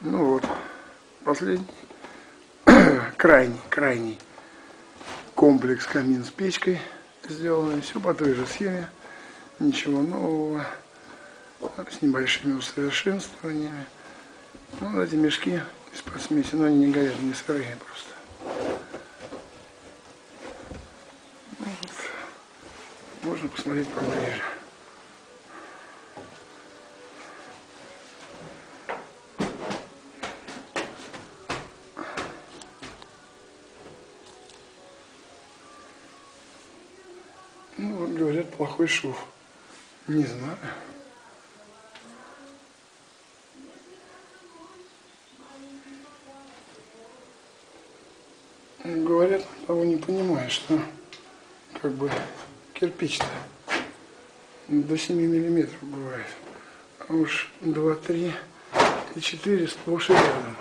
Ну вот, последний, крайний комплекс камин с печкой сделанный. Все по той же схеме, ничего нового, с небольшими усовершенствованиями. Ну, эти мешки из-под смеси, но они не горят, не сырые просто. Ну, вот. Можно посмотреть поближе. Ну, вот говорят, плохой шов. Не знаю. Говорят, того не понимаешь, что как бы кирпич-то до 7 миллиметров бывает. А уж 2, 3 и 4 сплошь и рядом.